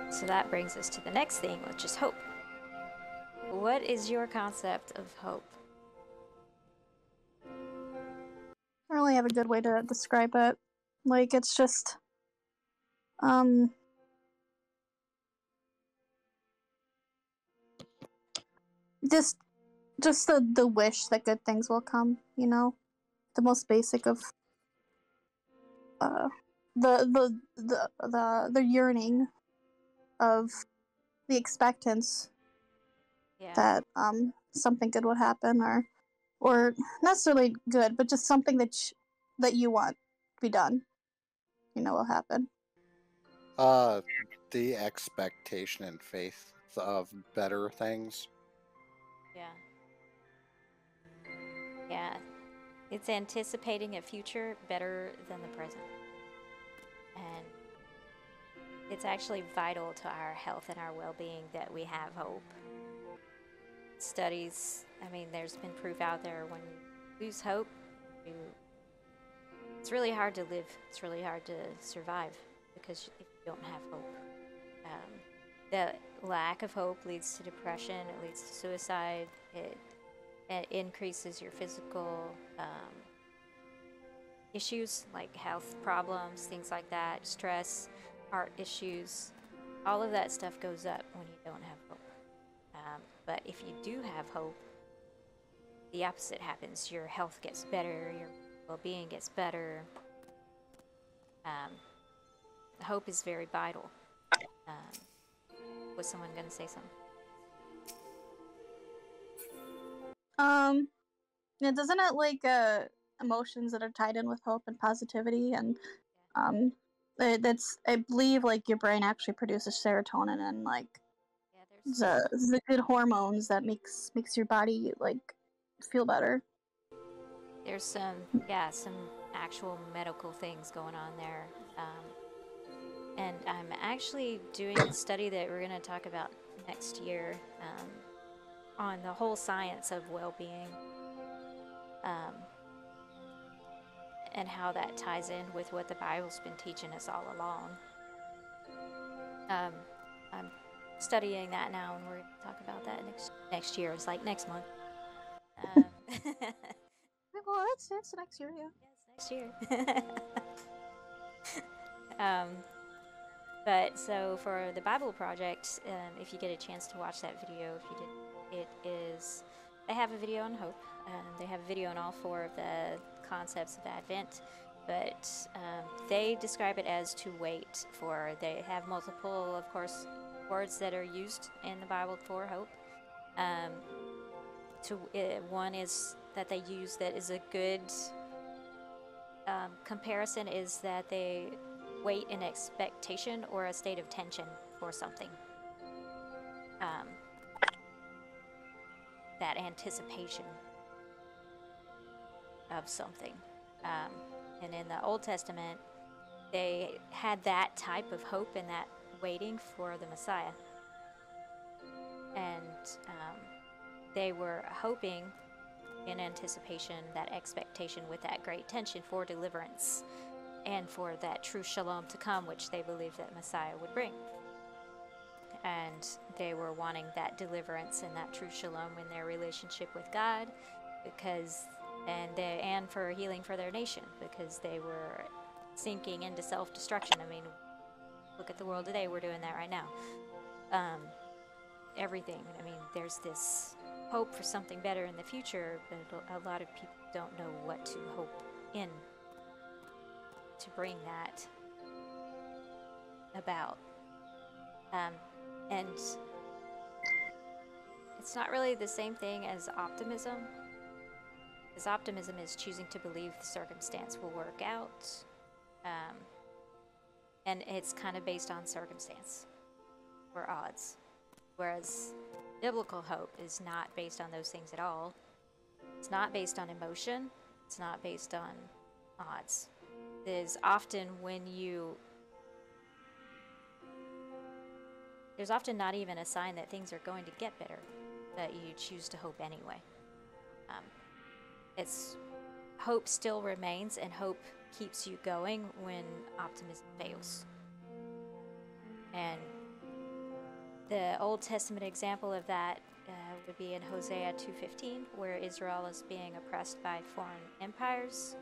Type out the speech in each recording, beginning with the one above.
So that brings us to the next thing, which is hope. What is your concept of hope? I don't really have a good way to describe it. Like, it's just, just, just the wish that good things will come. You know, the most basic of, uh, the yearning of the expectance Yeah. that something good would happen, or not necessarily good, but just something that you want to be done. You know, will happen. The expectation and faith of better things. Yeah. Yeah. It's anticipating a future better than the present. And it's actually vital to our health and our well-being that we have hope. Studies, I mean, there's been proof out there when you lose hope, it's really hard to live. It's really hard to survive because if you don't have hope. The lack of hope leads to depression, it leads to suicide, it increases your physical issues like health problems, things like that, stress, heart issues. All of that stuff goes up when you don't have hope. But if you do have hope, the opposite happens. Your health gets better, your well-being gets better. Hope is very vital. Was someone going to say something? Yeah, doesn't it like emotions that are tied in with hope and positivity, and that's, I believe, like your brain actually produces serotonin, and like the good hormones that makes your body like feel better. There's some actual medical things going on there. And I'm actually doing a study that we're going to talk about next year on the whole science of well-being and how that ties in with what the Bible's been teaching us all along. I'm studying that now, and we're going to talk about that next year. It's like next month. Well, it's next year, yeah. Yes, next year. But so for the BibleProject, if you get a chance to watch that video, if you did, it is, they have a video on hope. They have a video on all 4 of the concepts of Advent, but they describe it as to wait for. They have multiple, of course, words that are used in the Bible for hope. One is that they use that is a good comparison is that they wait in expectation or a state of tension for something. That anticipation of something. And in the Old Testament, they had that type of hope and that waiting for the Messiah. And they were hoping in anticipation, that expectation with that great tension for deliverance and for that true shalom to come, which they believed that Messiah would bring. And they were wanting that deliverance and that true shalom in their relationship with God, and for healing for their nation, because they were sinking into self-destruction. I mean, look at the world today. We're doing that right now. Everything. I mean, there's this hope for something better in the future, but a lot of people don't know what to hope in to bring that about. And it's not really the same thing as optimism, because optimism is choosing to believe the circumstance will work out, and it's kind of based on circumstance or odds, whereas biblical hope is not based on those things at all. It's not based on emotion. It's not based on odds. It is often there's often not even a sign that things are going to get better, but you choose to hope anyway. Hope still remains, and hope keeps you going when optimism fails. The Old Testament example of that would be in Hosea 2:15, where Israel is being oppressed by foreign empires.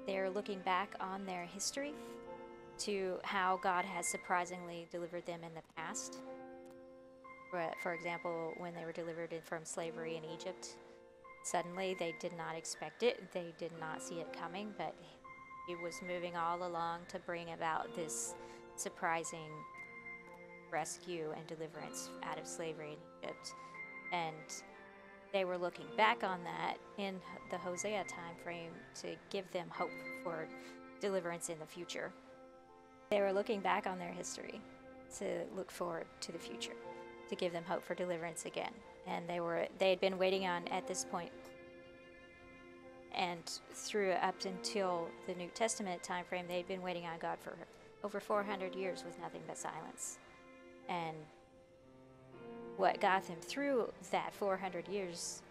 They're looking back on their history to how God has surprisingly delivered them in the past. For example, when they were delivered from slavery in Egypt, suddenly they did not expect it. They did not see it coming, but He was moving all along to bring about this surprising rescue and deliverance out of slavery in Egypt. And they were looking back on that in the Hosea time frame to give them hope for deliverance in the future. They were looking back on their history to look forward to the future, to give them hope for deliverance again. And they had been waiting on, at this point, and through up until the New Testament time frame, they had been waiting on God for over 400 years with nothing but silence. And what got them through that 400 years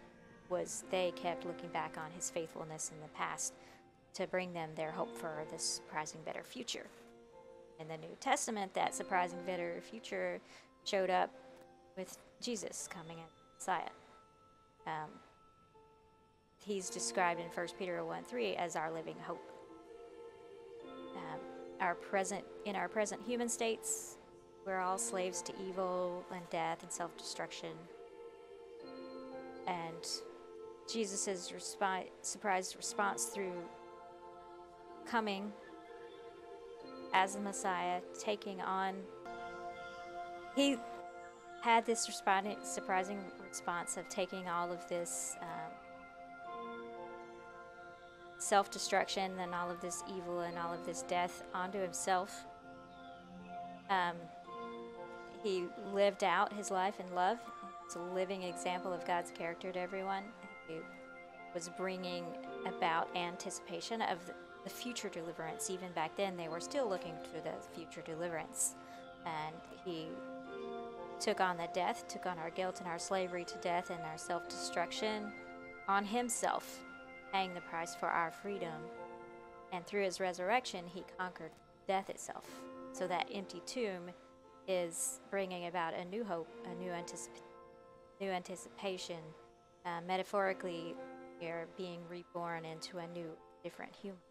was they kept looking back on His faithfulness in the past to bring them their hope for this surprising better future. In the New Testament, that surprising better future showed up with Jesus coming as Messiah. He's described in 1 Peter 1:3 as our living hope. In our present human states, we're all slaves to evil and death and self-destruction. And Jesus' surprise response through coming as the Messiah, taking on... He had this surprising response of taking all of this self-destruction and all of this evil and all of this death onto Himself. He lived out His life in love. It's a living example of God's character to everyone. He was bringing about anticipation of the future deliverance. Even back then, they were still looking for the future deliverance. And He took on the death, took on our guilt and our slavery to death and our self-destruction on Himself, paying the price for our freedom. And through His resurrection, He conquered death itself. So that empty tomb is bringing about a new hope, a new anticipation. Metaphorically, we are being reborn into a new, different human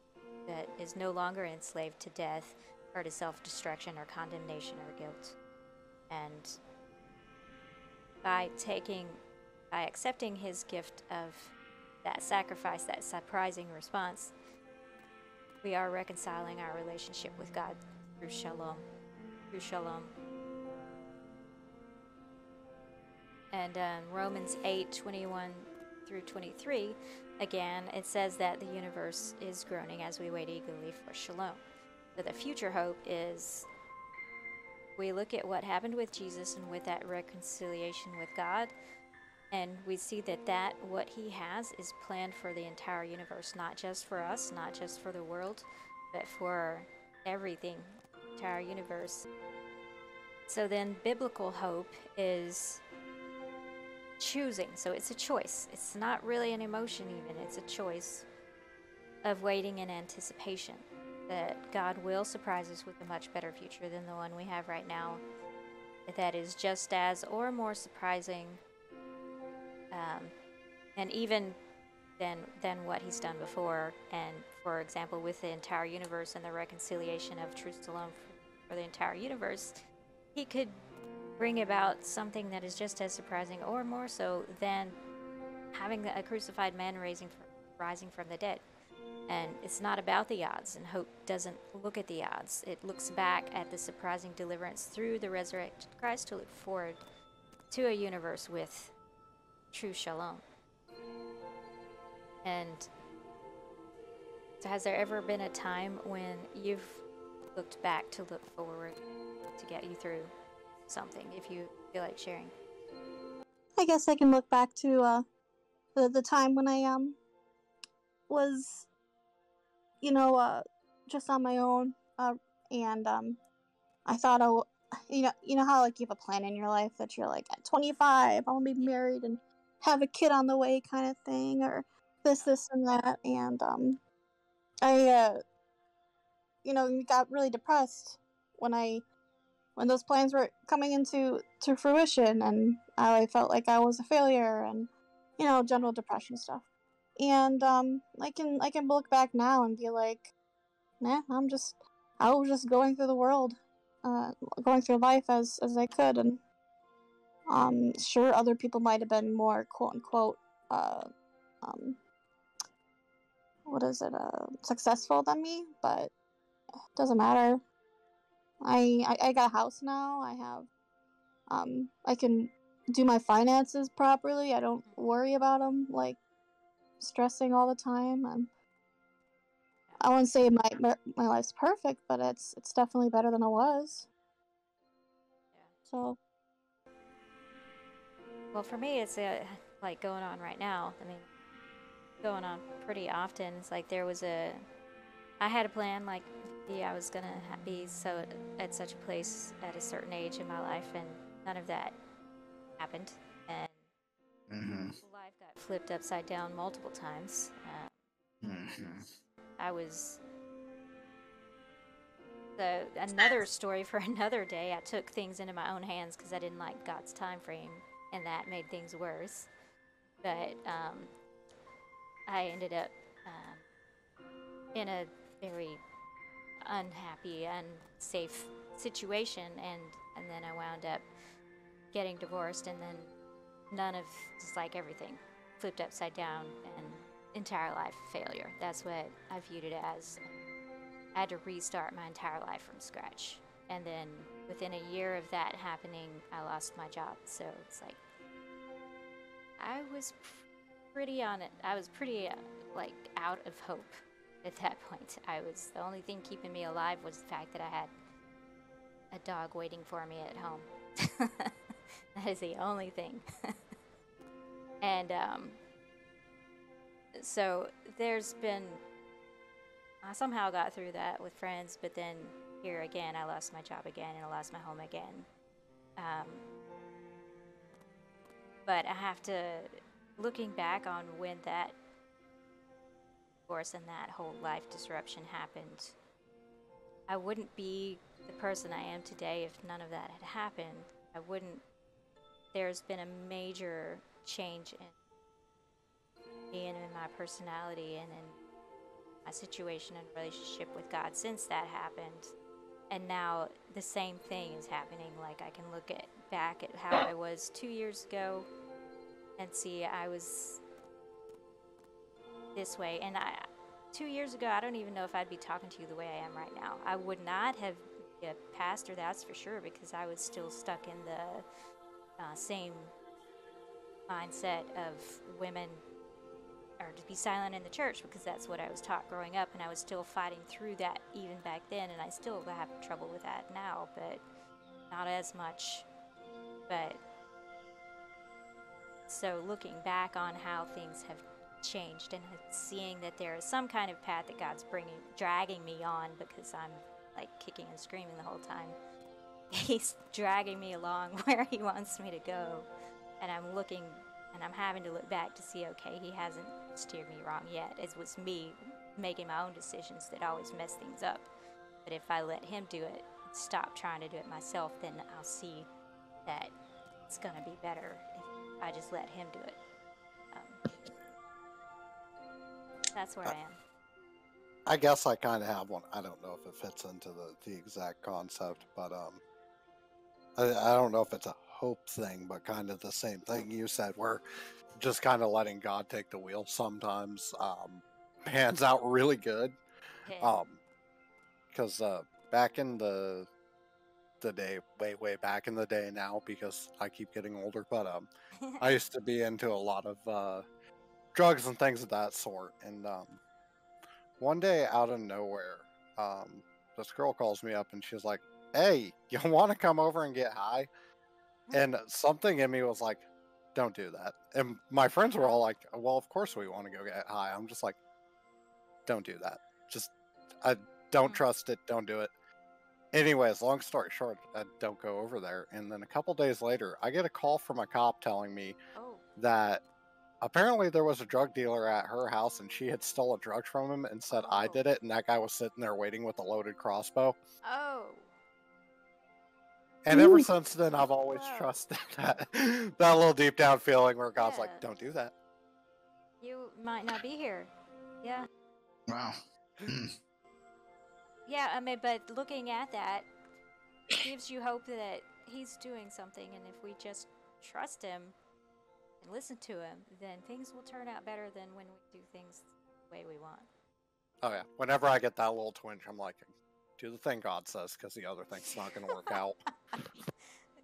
that is no longer enslaved to death or to self-destruction or condemnation or guilt. And by accepting His gift of that sacrifice, that surprising response, we are reconciling our relationship with God through shalom. Through shalom. And Romans 8:21 through 23, again, it says that the universe is groaning as we wait eagerly for shalom. So the future hope is, we look at what happened with Jesus and with that reconciliation with God, and we see that what He has is planned for the entire universe, not just for us, not just for the world, but for everything, the entire universe. So then biblical hope is choosing. So it's a choice. It's not really an emotion even. It's a choice of waiting in anticipation that God will surprise us with a much better future than the one we have right now, that is just as or more surprising and even than what He's done before. And for example, with the entire universe and the reconciliation of truth alone for the entire universe, He could bring about something that is just as surprising or more so than having a crucified man rising from the dead. And it's not about the odds, and hope doesn't look at the odds. It looks back at the surprising deliverance through the resurrected Christ to look forward to a universe with true shalom. And so has there ever been a time when you've looked back to look forward to get you through something, if you feel like sharing? I guess I can look back to the time when I was, just on my own, and I thought, you know how like you have a plan in your life that you're like, at 25 I want to be married and have a kid on the way, kind of thing, or this and that, and I got really depressed when I when those plans were coming into fruition, and I felt like I was a failure, and general depression stuff. And I can look back now and be like, nah, I was just going through the world, going through life as I could, and sure, other people might have been more quote unquote um what is it successful than me, but it doesn't matter. I got a house now. I have I can do my finances properly. I don't worry about them like stressing all the time. I wouldn't say my life's perfect, but it's definitely better than it was. Yeah. So, Well, for me, it's like going on right now. I mean, going on pretty often. It's like I had a plan, like, yeah, I was gonna be so at such a place at a certain age in my life, and none of that happened. And life got flipped upside down multiple times. I was another story for another day. I took things into my own hands because I didn't like God's time frame, and that made things worse. But I ended up in a very unhappy, unsafe situation, and then I wound up getting divorced, and then just like everything flipped upside down, and entire life failure. That's what I viewed it as. I had to restart my entire life from scratch, and then within a year of that happening, I lost my job. So it's like I was pretty on it. I was pretty like out of hope at that point. The only thing keeping me alive was the fact that I had a dog waiting for me at home. That is the only thing. And so there's been, I somehow got through that with friends, but then here again, I lost my job again, and I lost my home again. But I have to, looking back on when that divorce and that whole life disruption happened, I wouldn't be the person I am today if none of that had happened. There's been a major change in me and in my personality and in my situation and relationship with God since that happened. And now the same thing is happening. Like, I can look back at how I was 2 years ago and see I was this way. And 2 years ago, I don't even know if I'd be talking to you the way I am right now. I would not have been a pastor, that's for sure, because I was still stuck in the same mindset of women or to be silent in the church, because that's what I was taught growing up, and I was still fighting through that even back then, and I still have trouble with that now, but not as much. But so looking back on how things have changed and seeing that there is some kind of path that God's dragging me on, because I'm like kicking and screaming the whole time. He's dragging me along where he wants me to go, and I'm having to look back to see, okay, he hasn't steered me wrong yet. It was me making my own decisions that always mess things up. But if I let him do it, stop trying to do it myself, then I'll see that it's going to be better if I just let him do it. That's where I am. I guess I kind of have one. I don't know if it fits into the exact concept, but I don't know if it's a hope thing, but kind of the same thing you said, where just kind of letting God take the wheel sometimes pans out really good. Yeah. Because back in the day, way back in the day now, because I keep getting older, but I used to be into a lot of drugs and things of that sort, and one day out of nowhere, this girl calls me up and she's like, "Hey, you want to come over and get high?" And something in me was like, "Don't do that." And my friends were all like, "Well, of course we want to go get high." I'm just like, "Don't do that. Just, I don't trust it. Don't do it." Anyways, long story short, I don't go over there. And then a couple days later, I get a call from a cop telling me that apparently there was a drug dealer at her house and she had stolen drugs from him and said I did it, and that guy was sitting there waiting with a loaded crossbow. Oh. And ever Ooh. since then, I've always Whoa. trusted that little deep down feeling where God's Yeah. like, "Don't do that." You might not be here. Yeah. Wow. Yeah, I mean, but looking at that gives you hope that he's doing something, and if we just trust him and listen to him, then things will turn out better than when we do things the way we want. Oh yeah. Whenever I get that little twinge, I'm like, "Do the thing God says," because the other thing's not going to work out.